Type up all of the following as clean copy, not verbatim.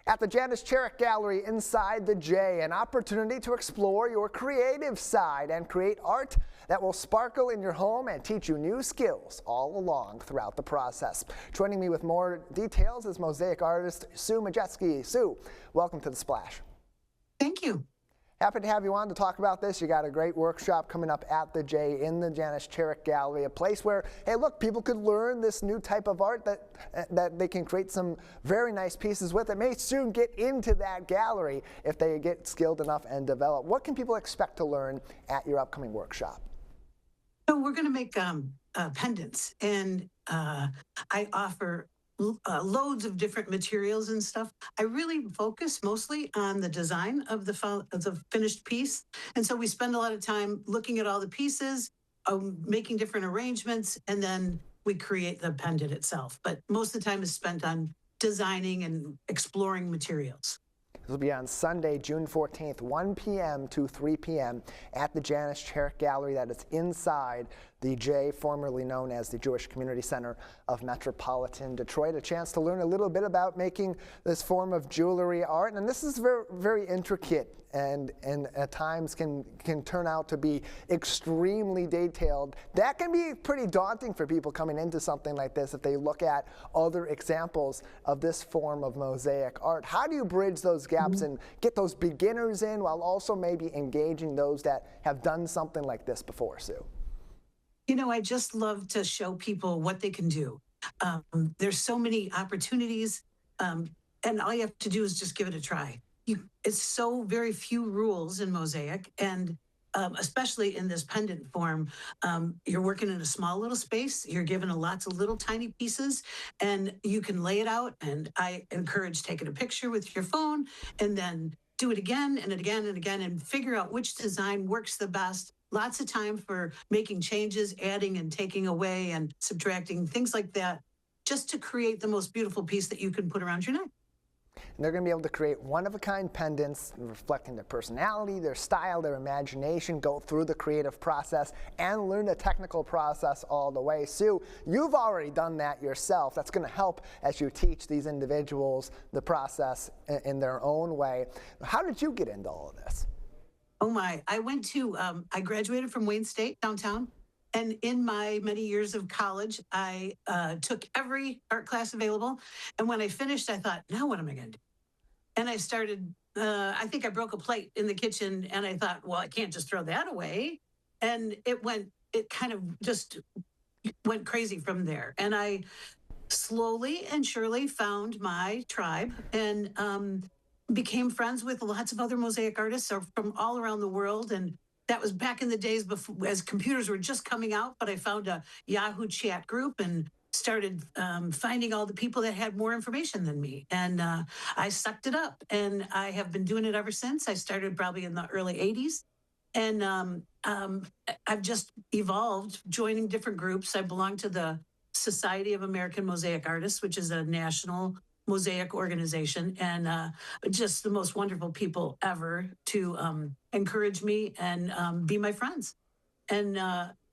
At the Janice Charach Gallery inside the J, an opportunity to explore your creative side and create art that will sparkle in your home and teach you new skills all along throughout the process. Joining me with more details is Mosaic Artist Sue Majewski. Sue, welcome to The Splash. Thank you. Happy to have you on to talk about this. You got a great workshop coming up at the J in the Janice Charach Gallery, a place where, hey, look, people could learn this new type of art that they can create some very nice pieces with. It may soon get into that gallery if they get skilled enough and develop. What can people expect to learn at your upcoming workshop? So we're going to make pendants, and I offer loads of different materials and stuff. I really focus mostly on the design of the finished piece. And so we spend a lot of time looking at all the pieces, making different arrangements, and then we create the pendant itself. But most of the time is spent on designing and exploring materials. This will be on Sunday, June 14th, 1 p.m. to 3 p.m. at the Janice Charach Gallery that is inside the J, formerly known as the Jewish Community Center of Metropolitan Detroit. A chance to learn a little bit about making this form of jewelry art. And this is very, very intricate and at times can turn out to be extremely detailed. That can be pretty daunting for people coming into something like this if they look at other examples of this form of mosaic art. How do you bridge those gaps and get those beginners in while also maybe engaging those that have done something like this before, Sue? You know, I just love to show people what they can do. There's so many opportunities, and all you have to do is just give it a try. It's so very few rules in mosaic, and especially in this pendant form, you're working in a small little space. You're given lots of little tiny pieces, and you can lay it out. And I encourage taking a picture with your phone, and then do it again and again and again, and figure out which design works the best. Lots of time for making changes, adding and taking away and subtracting, things like that, just to create the most beautiful piece that you can put around your neck. And they're going to be able to create one-of-a-kind pendants reflecting their personality, their style, their imagination, go through the creative process, and learn the technical process all the way. Sue, you've already done that yourself. That's going to help as you teach these individuals the process in their own way. How did you get into all of this? Oh my, I graduated from Wayne State downtown. And in my many years of college, I took every art class available. And when I finished, I thought, now what am I going to do? And I started, I think I broke a plate in the kitchen, and I thought, well, I can't just throw that away. And it kind of just went crazy from there. And I slowly and surely found my tribe and became friends with lots of other mosaic artists from all around the world. And that was back in the days before, as computers were just coming out, but I found a Yahoo chat group and started finding all the people that had more information than me. And I sucked it up, and I have been doing it ever since. I started probably in the early 80s. And I've just evolved, joining different groups. I belong to the Society of American Mosaic Artists, which is a national mosaic organization, and just the most wonderful people ever to encourage me and be my friends. And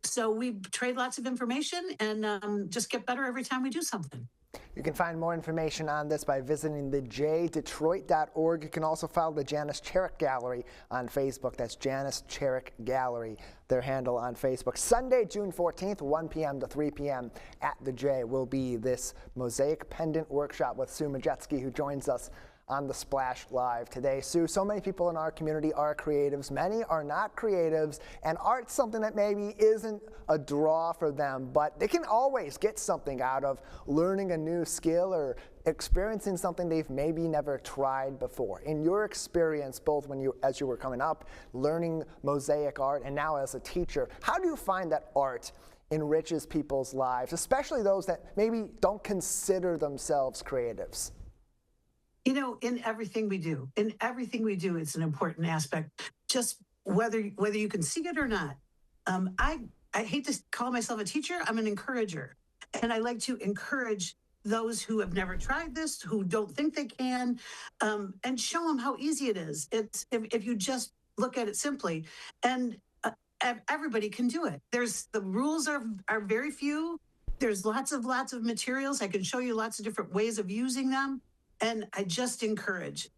so we trade lots of information and just get better every time we do something. You can find more information on this by visiting thejdetroit.org. You can also follow the Janice Charach Gallery on Facebook. That's Janice Charach Gallery, their handle on Facebook. Sunday, June 14th, 1 p.m. to 3 p.m. at the J will be this mosaic pendant workshop with Sue Majewski, who joins us on the Splash Live today. Sue, so many people in our community are creatives. Many are not creatives, and art's something that maybe isn't a draw for them, but they can always get something out of learning a new skill or experiencing something they've maybe never tried before. In your experience, both as you were coming up, learning mosaic art, and now as a teacher, how do you find that art enriches people's lives, especially those that maybe don't consider themselves creatives? You know, in everything we do, it's an important aspect. Just whether you can see it or not. I hate to call myself a teacher. I'm an encourager, and I like to encourage those who have never tried this, who don't think they can, and show them how easy it is. It's if you just look at it simply, and everybody can do it. The rules are very few. There's lots of materials. I can show you lots of different ways of using them. And I just encourage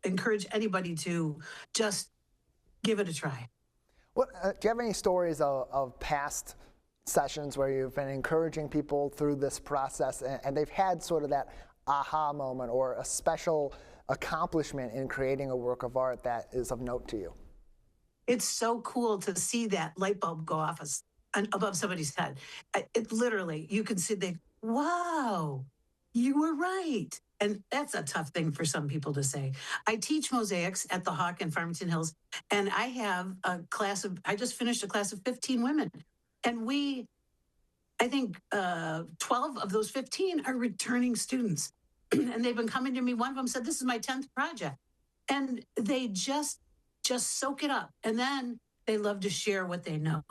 anybody to just give it a try. What, do you have any stories of past sessions where you've been encouraging people through this process and they've had sort of that aha moment or a special accomplishment in creating a work of art that is of note to you? It's so cool to see that light bulb go off above somebody's head. It literally, you can see wow, you were right. And that's a tough thing for some people to say. I teach mosaics at the Hawk in Farmington Hills, and I have I just finished a class of 15 women. And I think 12 of those 15 are returning students. And they've been coming to me. One of them said, this is my 10th project. And they just soak it up. And then they love to share what they know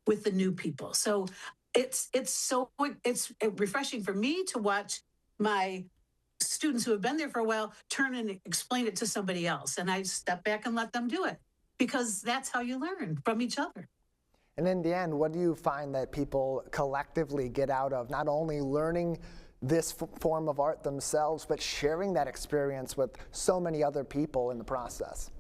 with the new people. So it's refreshing for me to watch my students who have been there for a while turn and explain it to somebody else. And I step back and let them do it, because that's how you learn from each other. And in the end, what do you find that people collectively get out of not only learning this form of art themselves, but sharing that experience with so many other people in the process?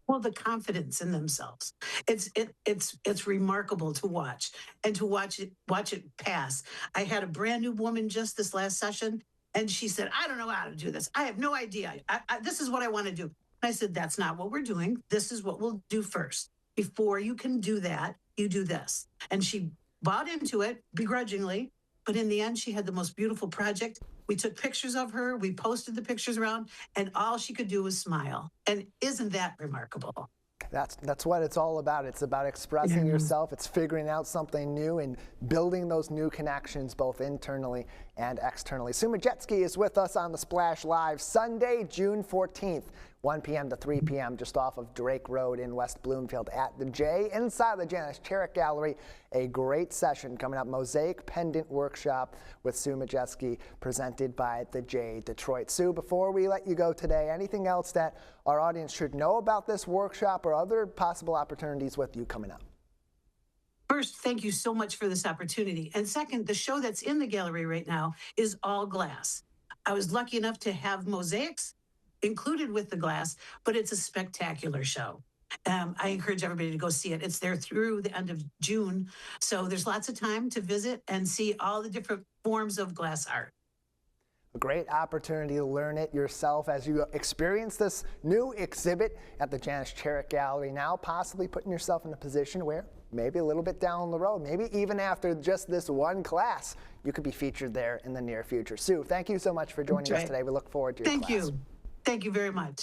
Well, the confidence in themselves. It's remarkable to watch, and to watch it pass. I had a brand new woman just this last session, and she said, I don't know how to do this. I have no idea. This is what I want to do. And I said, that's not what we're doing. This is what we'll do first. Before you can do that, you do this. And she bought into it begrudgingly, but in the end, she had the most beautiful project. We took pictures of her, we posted the pictures around, and all she could do was smile. And isn't that remarkable? That's what it's all about. It's about expressing yourself. It's figuring out something new and building those new connections both internally and externally. Sue Majewski is with us on the Splash Live Sunday, June 14th, 1 p.m. to 3 p.m. just off of Drake Road in West Bloomfield at the J inside the Janice Charach Gallery. A great session coming up, Mosaic Pendant Workshop with Sue Majewski, presented by the J Detroit. Sue, before we let you go today, anything else that our audience should know about this workshop or other possible opportunities with you coming up? First, thank you so much for this opportunity. And second, the show that's in the gallery right now is all glass. I was lucky enough to have mosaics included with the glass, but it's a spectacular show. I encourage everybody to go see it. It's there through the end of June. So there's lots of time to visit and see all the different forms of glass art. A great opportunity to learn it yourself as you experience this new exhibit at the Janice Charach Gallery, now possibly putting yourself in a position where maybe a little bit down the road, maybe even after just this one class, you could be featured there in the near future. Sue, thank you so much for joining us today. We look forward to your class. Thank you. Thank you very much.